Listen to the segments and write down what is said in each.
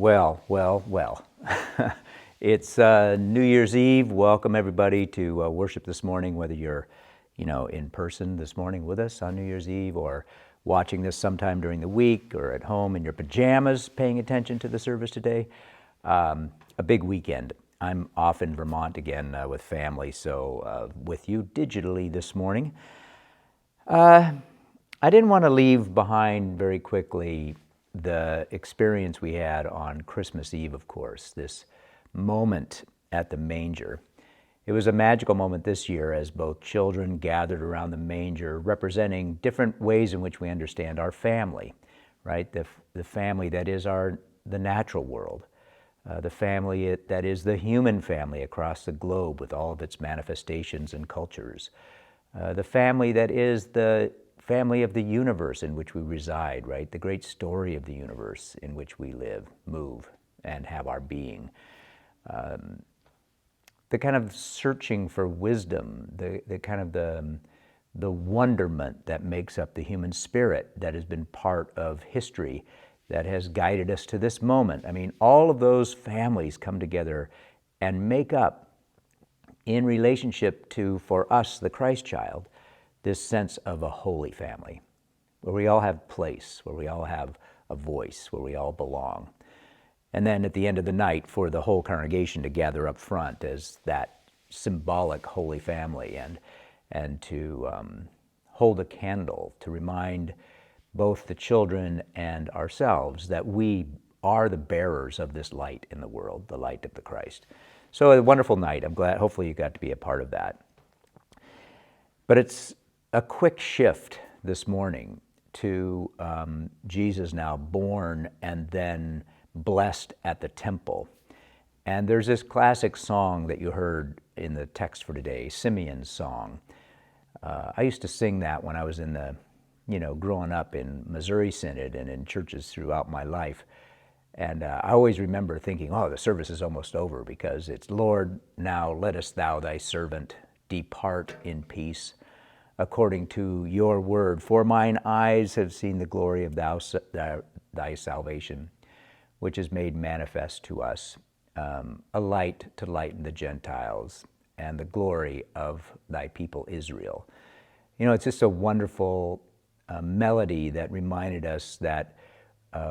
Well. It's New Year's Eve. Welcome everybody to worship this morning, whether you're, in person this morning with us on New Year's Eve or watching this sometime during the week or at home in your pajamas paying attention to the service today. A big weekend. I'm off in Vermont again with family, so with you digitally this morning. I didn't want to leave behind very quickly the experience we had on Christmas Eve, of course, this moment at the manger. It was a magical moment this year as both children gathered around the manger, representing different ways in which we understand our family, right? The family that is the natural world, the family that is the human family across the globe with all of its manifestations and cultures, the family that is the family of the universe in which we reside, right? The great story of the universe in which we live, move, and have our being. The kind of searching for wisdom, the kind of the wonderment that makes up the human spirit that has been part of history, that has guided us to this moment. I mean, all of those families come together and make up, in relationship to, for us, the Christ child, this sense of a holy family, where we all have place, where we all have a voice, where we all belong. And then at the end of the night, for the whole congregation to gather up front as that symbolic holy family and to hold a candle to remind both the children and ourselves that we are the bearers of this light in the world, the light of the Christ. So a wonderful night. I'm glad, hopefully you got to be a part of that. But it's a quick shift this morning to Jesus now born and then blessed at the temple. And there's this classic song that you heard in the text for today, Simeon's song. I used to sing that when I was in growing up in Missouri Synod and in churches throughout my life. And I always remember thinking, the service is almost over because it's, Lord, now lettest thou thy servant depart in peace, according to your word. For mine eyes have seen the glory of thy salvation, which is made manifest to us, a light to lighten the Gentiles and the glory of thy people Israel. It's just a wonderful melody that reminded us that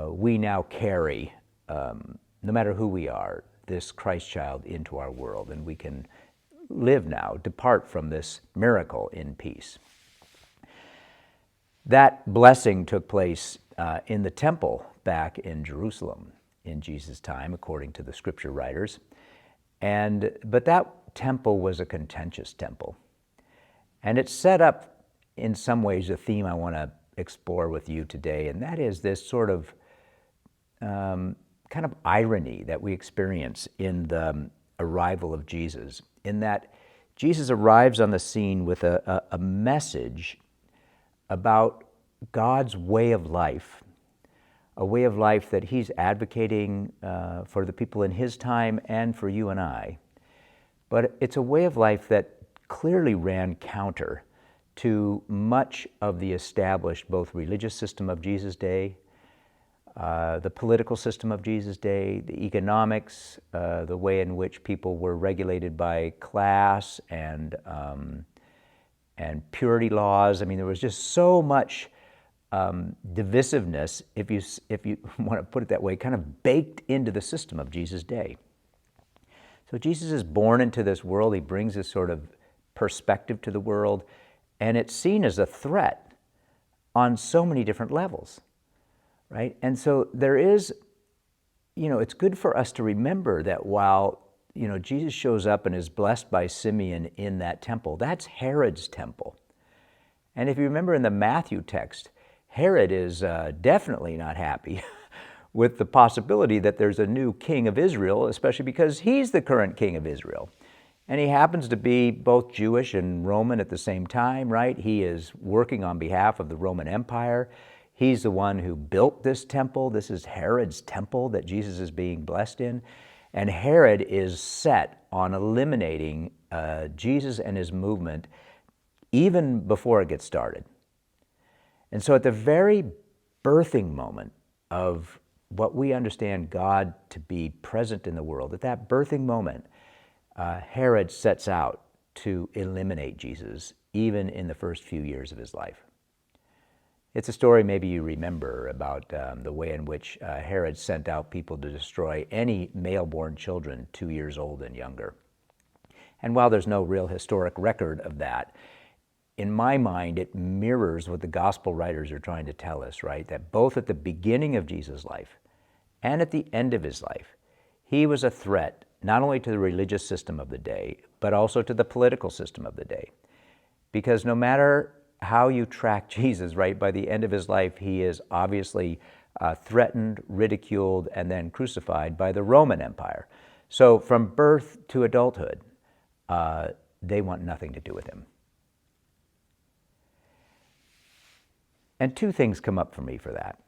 we now carry, no matter who we are, this Christ child into our world, and we can live now, depart from this miracle in peace. That blessing took place in the temple back in Jerusalem in Jesus' time, according to the scripture writers. But that temple was a contentious temple. And it set up, in some ways, a theme I want to explore with you today, and that is this sort of kind of irony that we experience in the arrival of Jesus, in that Jesus arrives on the scene with a message about God's way of life, a way of life that he's advocating for the people in his time and for you and I. But it's a way of life that clearly ran counter to much of the established both religious system of Jesus' day, the political system of Jesus' day, the economics, the way in which people were regulated by class and purity laws. I mean, there was just so much divisiveness, if you want to put it that way, kind of baked into the system of Jesus' day. So Jesus is born into this world. He brings this sort of perspective to the world, and it's seen as a threat on so many different levels, right? And so there is, it's good for us to remember that while, Jesus shows up and is blessed by Simeon in that temple, that's Herod's temple. And if you remember in the Matthew text, Herod is definitely not happy with the possibility that there's a new king of Israel, especially because he's the current king of Israel. And he happens to be both Jewish and Roman at the same time, right? He is working on behalf of the Roman Empire. He's the one who built this temple. This is Herod's temple that Jesus is being blessed in. And Herod is set on eliminating Jesus and his movement even before it gets started. And so at the very birthing moment of what we understand God to be present in the world, at that birthing moment, Herod sets out to eliminate Jesus, even in the first few years of his life. It's a story maybe you remember about the way in which Herod sent out people to destroy any male-born children 2 years old and younger. And while there's no real historic record of that, in my mind, it mirrors what the gospel writers are trying to tell us, right? That both at the beginning of Jesus' life and at the end of his life, he was a threat not only to the religious system of the day, but also to the political system of the day. Because no matter how you track Jesus, right, by the end of his life, he is obviously threatened, ridiculed, and then crucified by the Roman Empire. So from birth to adulthood, they want nothing to do with him. And two things come up for me for that,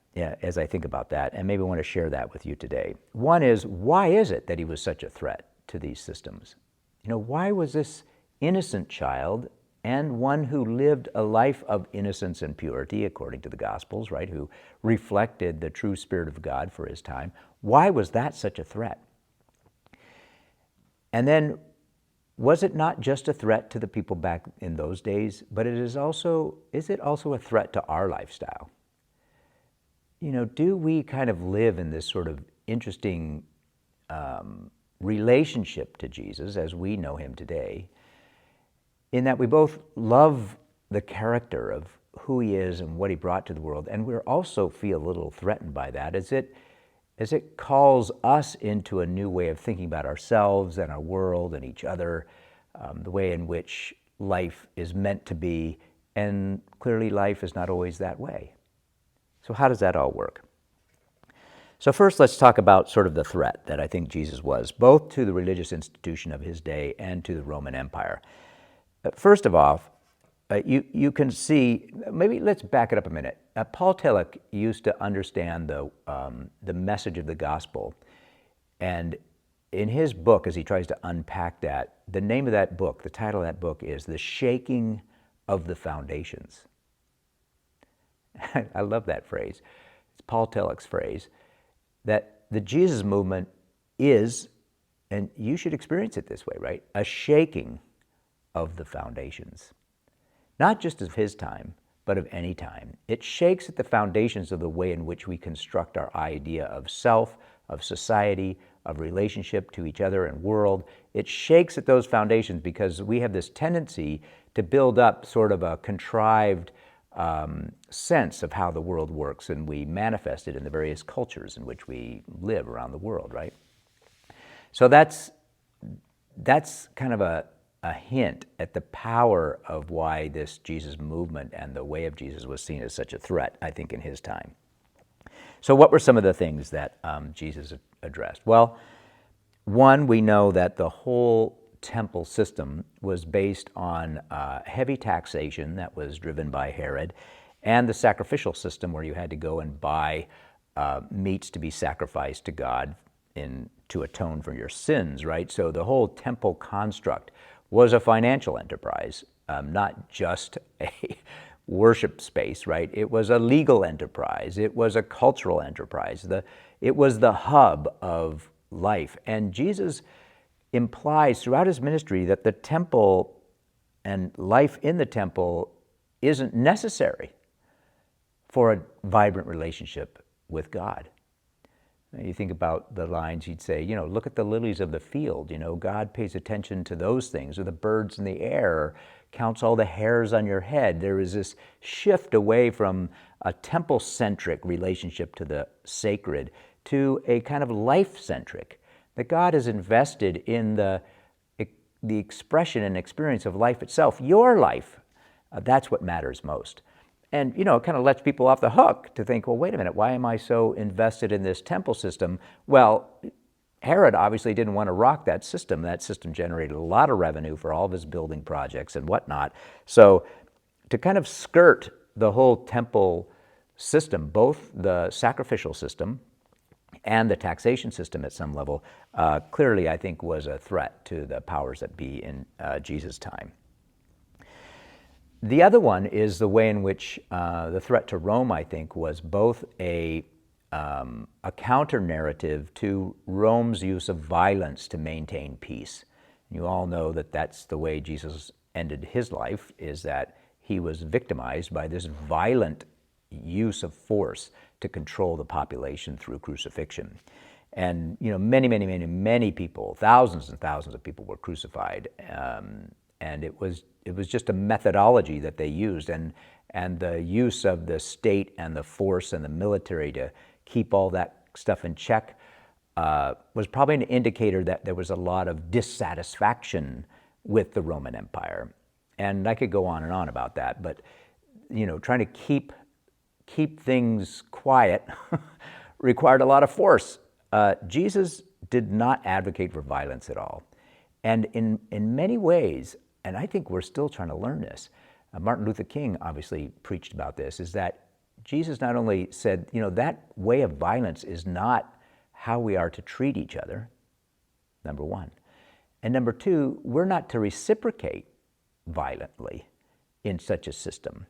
as I think about that, and maybe I want to share that with you today. One is, why is it that he was such a threat to these systems? You know, why was this innocent child, and one who lived a life of innocence and purity, according to the Gospels, right, who reflected the true Spirit of God for his time, why was that such a threat? And then, was it not just a threat to the people back in those days, but is it also a threat to our lifestyle? You know, do we kind of live in this sort of interesting relationship to Jesus as we know him today, in that we both love the character of who he is and what he brought to the world, and we also feel a little threatened by that as it calls us into a new way of thinking about ourselves and our world and each other, the way in which life is meant to be, and clearly life is not always that way. So how does that all work? So first, let's talk about sort of the threat that I think Jesus was, both to the religious institution of his day and to the Roman Empire. First of all, you can see, maybe let's back it up a minute. Paul Tillich used to understand the message of the gospel, and in his book, as he tries to unpack that, the name of that book, the title of that book is The Shaking of the Foundations. I love that phrase. It's Paul Tillich's phrase, that the Jesus movement is, and you should experience it this way, right? A shaking of the foundations. Not just of his time, but of any time. It shakes at the foundations of the way in which we construct our idea of self, of society, of relationship to each other and world. It shakes at those foundations because we have this tendency to build up sort of a contrived sense of how the world works, and we manifest it in the various cultures in which we live around the world, right? So that's kind of a hint at the power of why this Jesus movement and the way of Jesus was seen as such a threat, I think, in his time. So what were some of the things that Jesus addressed? Well, one, we know that the whole temple system was based on heavy taxation that was driven by Herod, and the sacrificial system where you had to go and buy meats to be sacrificed to God to atone for your sins, right? So the whole temple construct was a financial enterprise, not just a worship space, right? It was a legal enterprise. It was a cultural enterprise. It was the hub of life. And Jesus implies throughout his ministry that the temple and life in the temple isn't necessary for a vibrant relationship with God. You think about the lines he'd say, you know, look at the lilies of the field, you know, God pays attention to those things, or the birds in the air, or counts all the hairs on your head. There is this shift away from a temple-centric relationship to the sacred to a kind of life-centric, that God is invested in the expression and experience of life itself, your life. That's what matters most. And, you know, it kind of lets people off the hook to think, well, wait a minute, why am I so invested in this temple system? Well, Herod obviously didn't want to rock that system. That system generated a lot of revenue for all of his building projects and whatnot. So to kind of skirt the whole temple system, both the sacrificial system and the taxation system at some level, clearly I think was a threat to the powers that be in Jesus' time. The other one is the way in which the threat to Rome, I think, was both a a counter-narrative to Rome's use of violence to maintain peace. You all know that that's the way Jesus ended his life, is that he was victimized by this violent use of force to control the population through crucifixion. And many people, thousands and thousands of people were crucified, and it was just a methodology that they used, and the use of the state and the force and the military to keep all that stuff in check was probably an indicator that there was a lot of dissatisfaction with the Roman Empire. And I could go on and on about that, but trying to keep things quiet required a lot of force. Jesus did not advocate for violence at all. And in many ways, and I think we're still trying to learn this, Martin Luther King obviously preached about this, is that Jesus not only said, that way of violence is not how we are to treat each other, number one. And number two, we're not to reciprocate violently in such a system.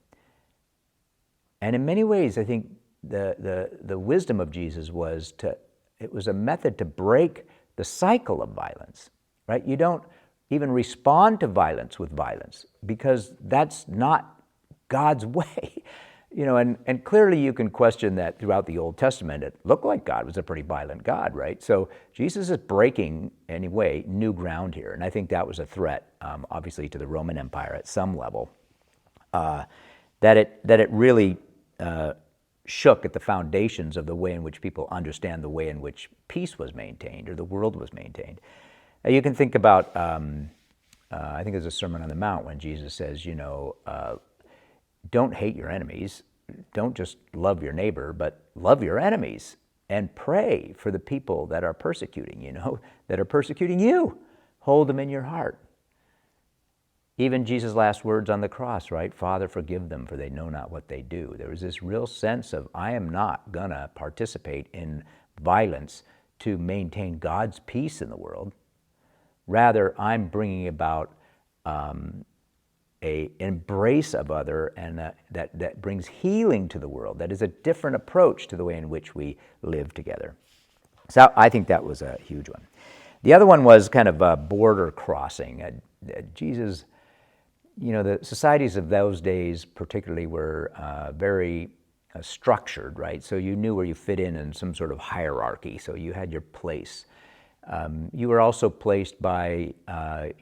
And in many ways, I think the wisdom of Jesus was it was a method to break the cycle of violence, right? You don't even respond to violence with violence, because that's not God's way. And clearly you can question that throughout the Old Testament. It looked like God was a pretty violent God, right? So Jesus is breaking, anyway, new ground here. And I think that was a threat, obviously, to the Roman Empire at some level, that it really shook at the foundations of the way in which people understand the way in which peace was maintained or the world was maintained. You can think about, I think there's a Sermon on the Mount when Jesus says, don't hate your enemies, don't just love your neighbor, but love your enemies and pray for the people that are persecuting, that are persecuting you. Hold them in your heart. Even Jesus' last words on the cross, right? Father, forgive them, for they know not what they do. There was this real sense of, I am not going to participate in violence to maintain God's peace in the world. Rather, I'm bringing about an embrace of other, and that brings healing to the world. That is a different approach to the way in which we live together. So I think that was a huge one. The other one was kind of a border crossing. Jesus, the societies of those days particularly were very structured, right? So you knew where you fit in some sort of hierarchy, so you had your place. You were also placed by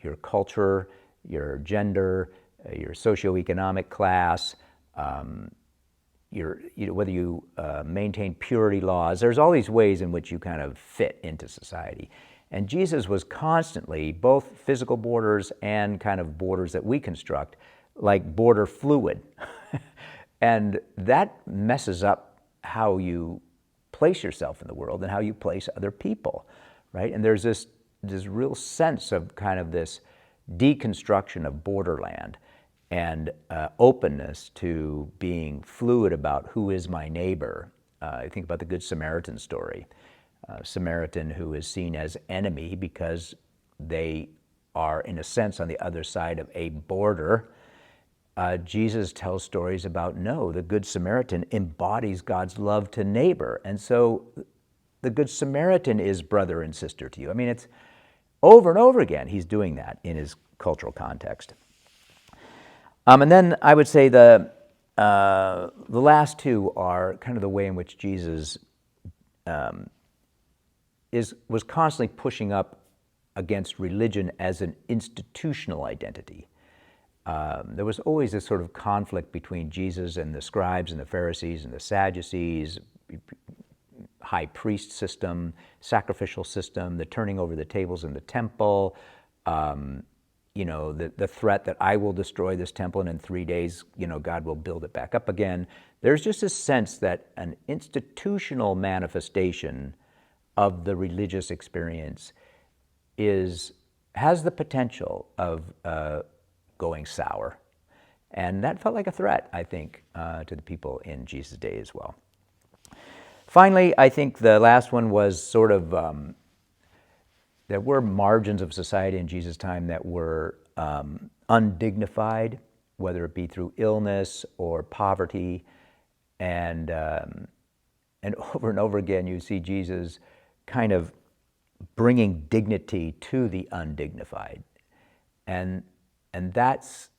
your culture, your gender, your socioeconomic class, whether you maintain purity laws. There's all these ways in which you kind of fit into society. And Jesus was constantly, both physical borders and kind of borders that we construct, like border fluid. And that messes up how you place yourself in the world and how you place other people, right? And there's this real sense of kind of this deconstruction of borderland and openness to being fluid about who is my neighbor. I think about the Good Samaritan story. Samaritan who is seen as enemy because they are, in a sense, on the other side of a border. Jesus tells stories about, no, the Good Samaritan embodies God's love to neighbor. And so the Good Samaritan is brother and sister to you. I mean, it's over and over again, he's doing that in his cultural context. And then I would say the last two are kind of the way in which Jesus was constantly pushing up against religion as an institutional identity. There was always this sort of conflict between Jesus and the scribes and the Pharisees and the Sadducees, high priest system, sacrificial system, the turning over the tables in the temple, the threat that I will destroy this temple and in 3 days, God will build it back up again. There's just a sense that an institutional manifestation of the religious experience has the potential of going sour. And that felt like a threat, I think, to the people in Jesus' day as well. Finally, I think the last one was sort of, there were margins of society in Jesus' time that were undignified, whether it be through illness or poverty. And and over again, you see Jesus kind of bringing dignity to the undignified. And that's,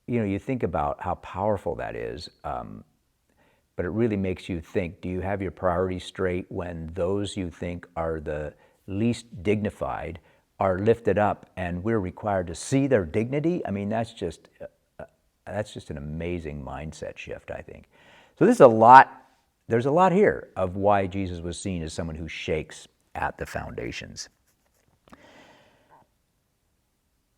you think about how powerful that is, but it really makes you think, do you have your priorities straight when those you think are the least dignified are lifted up and we're required to see their dignity? I mean, that's just an amazing mindset shift, I think. So there's a lot here of why Jesus was seen as someone who shakes at the foundations.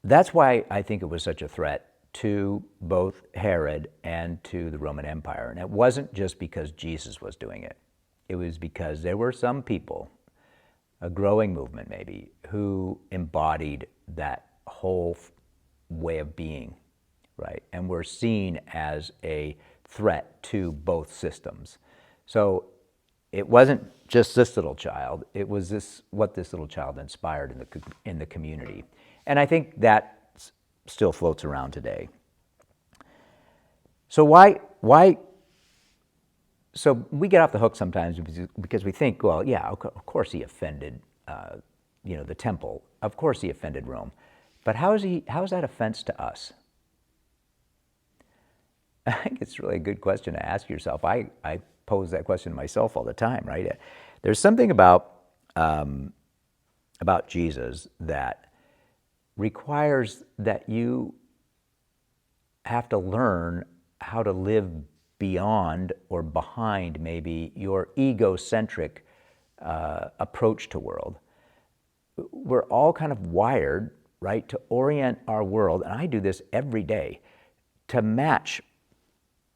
That's why I think it was such a threat to both Herod and to the Roman Empire. And it wasn't just because Jesus was doing it. It was because there were some people, a growing movement maybe, who embodied that whole way of being, right? And were seen as a threat to both systems. So it wasn't just this little child, it was what this little child inspired in the community. And I think that still floats around today. So so we get off the hook sometimes because we think, well, yeah, of course he offended the temple. Of course he offended Rome. But how is that offense to us? I think it's really a good question to ask yourself. I pose that question to myself all the time, right? There's something about Jesus that requires that you have to learn how to live beyond or behind maybe your egocentric approach to world. We're all kind of wired, right, to orient our world, and I do this every day, to match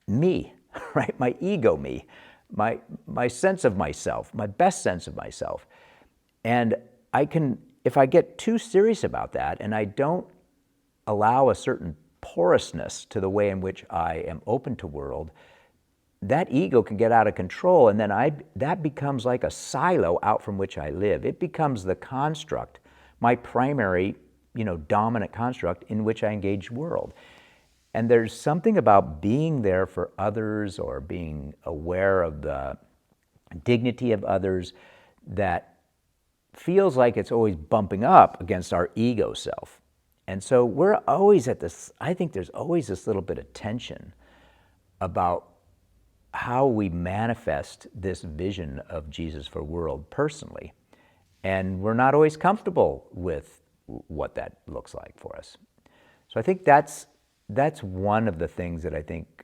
me, right, my ego me, my sense of myself, my best sense of myself. And if I get too serious about that and I don't allow a certain porousness to the way in which I am open to world, that ego can get out of control, and then that becomes like a silo out from which I live. It becomes the construct, my primary, dominant construct in which I engage world. And there's something about being there for others or being aware of the dignity of others that feels like it's always bumping up against our ego self. And so we're always I think there's always this little bit of tension about how we manifest this vision of Jesus for world personally. And we're not always comfortable with what that looks like for us. So I think that's one of the things that I think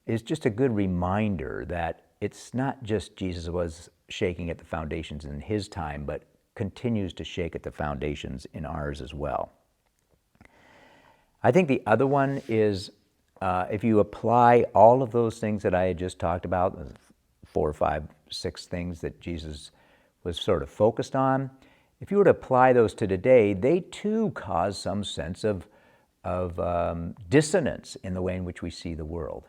is just a good reminder that it's not just Jesus was shaking at the foundations in his time, but continues to shake at the foundations in ours as well. I think the other one is if you apply all of those things that I had just talked about, 4, 5, 6 things that Jesus was sort of focused on, if you were to apply those to today, they too cause some sense of dissonance in the way in which we see the world.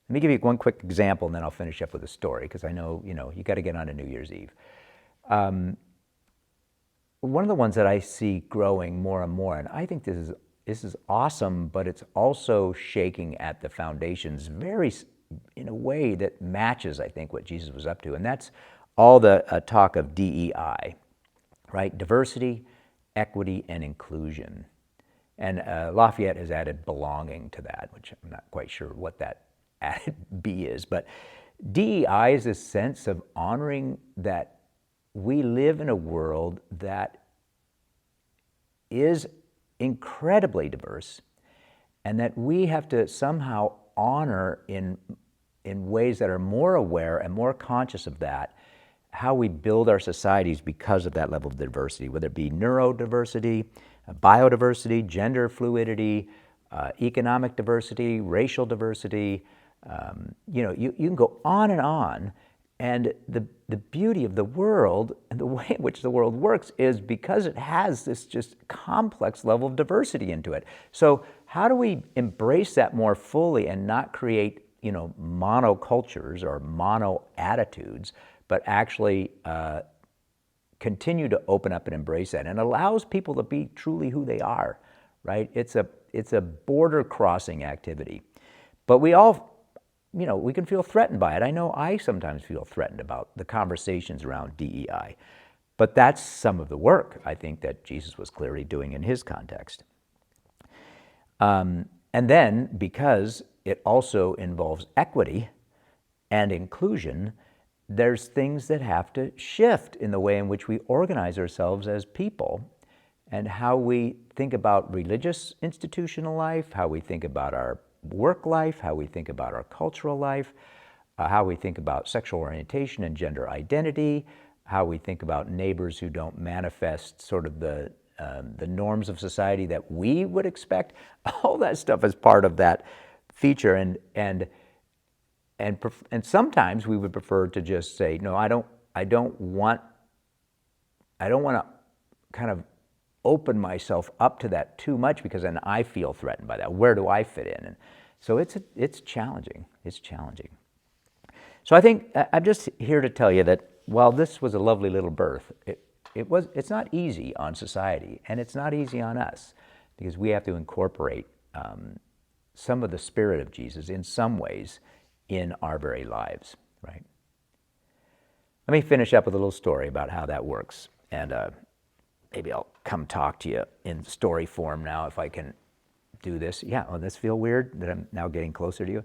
Let me give you one quick example, and then I'll finish up with a story, because I know, you got to get on to New Year's Eve. One of the ones that I see growing more and more, and I think this is awesome, but it's also shaking at the foundations in a way that matches, I think, what Jesus was up to. And that's all the talk of DEI, right? Diversity, equity, and inclusion. And Lafayette has added belonging to that, which I'm not quite sure what that added B is. But DEI is a sense of honoring that we live in a world that is incredibly diverse, and that we have to somehow honor in ways that are more aware and more conscious of that, how we build our societies because of that level of diversity, whether it be neurodiversity, biodiversity, gender fluidity, economic diversity, racial diversity. You can go on, and the beauty of the world and the way in which the world works is because it has this just complex level of diversity into it. So how do we embrace that more fully and not create monocultures or mono attitudes, but actually continue to open up and embrace that, and allows people to be truly who they are, right? It's a border crossing activity. But we all we can feel threatened by it. I know I sometimes feel threatened about the conversations around DEI. But that's some of the work, I think, that Jesus was clearly doing in his context. And then, because it also involves equity and inclusion, there's things that have to shift in the way in which we organize ourselves as people and how we think about religious institutional life, how we think about our work life, how we think about our cultural life, how we think about sexual orientation and gender identity, how we think about neighbors who don't manifest sort of the norms of society that we would expect. All that stuff is part of that feature, and sometimes we would prefer to just say, no, I don't want to kind of open myself up to that too much, because then I feel threatened by that. Where do I fit in? And so it's challenging. It's challenging. So I think I'm just here to tell you that while this was a lovely little birth, it's not easy on society, and it's not easy on us, because we have to incorporate some of the spirit of Jesus in some ways in our very lives, right? Let me finish up with a little story about how that works, and maybe I'll come talk to you in story form now if I can do this. Yeah, oh, this feel weird that I'm now getting closer to you?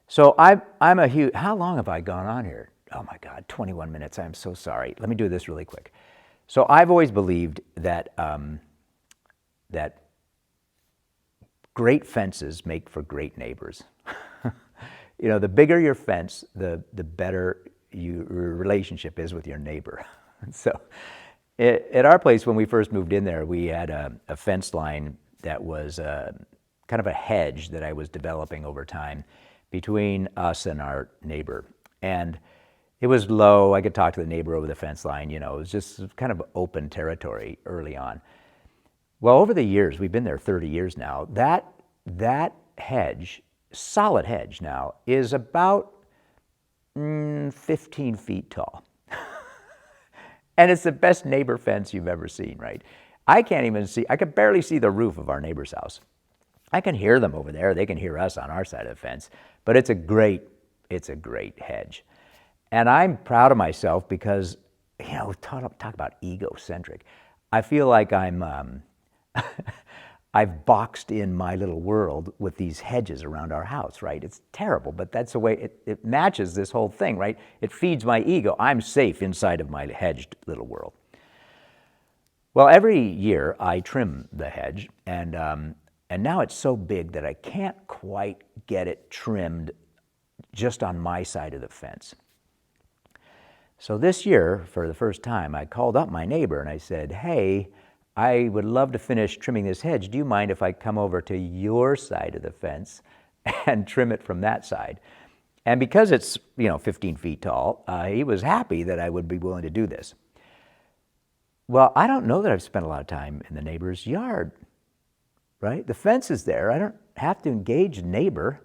So I'm a huge, how long have I gone on here? Oh my God, 21 minutes, I'm so sorry. Let me do this really quick. So I've always believed that, that great fences make for great neighbors. The bigger your fence, the better your relationship is with your neighbor. So at our place, when we first moved in there, we had a fence line that was kind of a hedge that I was developing over time between us and our neighbor. And it was low. I could talk to the neighbor over the fence line. It was just kind of open territory early on. Well, over the years, we've been there 30 years now, that hedge, solid hedge now, is about 15 feet tall. And it's the best neighbor fence you've ever seen, right? I could barely see the roof of our neighbor's house. I can hear them over there. They can hear us on our side of the fence. But it's a great hedge. And I'm proud of myself because, talk about egocentric. I feel like I've boxed in my little world with these hedges around our house, right? It's terrible, but that's the way it matches this whole thing, right? It feeds my ego. I'm safe inside of my hedged little world. Well, every year I trim the hedge, and now it's so big that I can't quite get it trimmed just on my side of the fence. So this year, for the first time, I called up my neighbor and I said, hey, I would love to finish trimming this hedge. Do you mind if I come over to your side of the fence and trim it from that side? And because it's 15 feet tall, he was happy that I would be willing to do this. Well, I don't know that I've spent a lot of time in the neighbor's yard, right? The fence is there. I don't have to engage neighbor.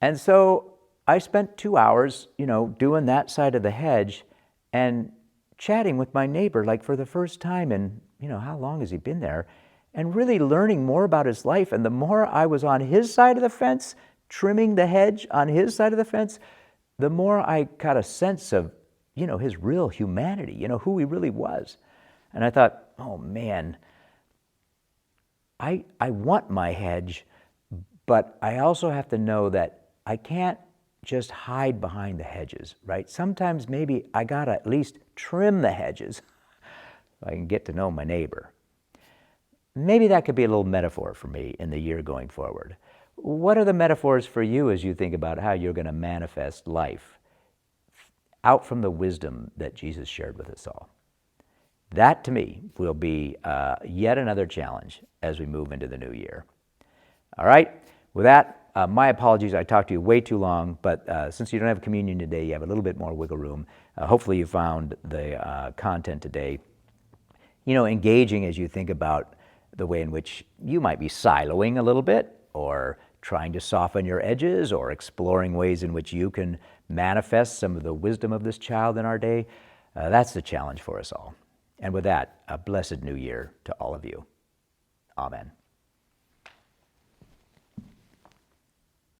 And so I spent 2 hours, doing that side of the hedge and chatting with my neighbor, like for the first time in, how long has he been there? And really learning more about his life. And the more I was on his side of the fence, trimming the hedge on his side of the fence, the more I got a sense of, his real humanity, who he really was. And I thought, oh man, I want my hedge, but I also have to know that I can't just hide behind the hedges, right? Sometimes maybe I gotta at least trim the hedges so I can get to know my neighbor. Maybe that could be a little metaphor for me in the year going forward. What are the metaphors for you as you think about how you're gonna manifest life out from the wisdom that Jesus shared with us all? That, to me, will be yet another challenge as we move into the new year. All right? With that, my apologies. I talked to you way too long, but since you don't have communion today, you have a little bit more wiggle room. Hopefully you found the content today, engaging as you think about the way in which you might be siloing a little bit, or trying to soften your edges, or exploring ways in which you can manifest some of the wisdom of this child in our day. That's the challenge for us all. And with that, a blessed new year to all of you. Amen.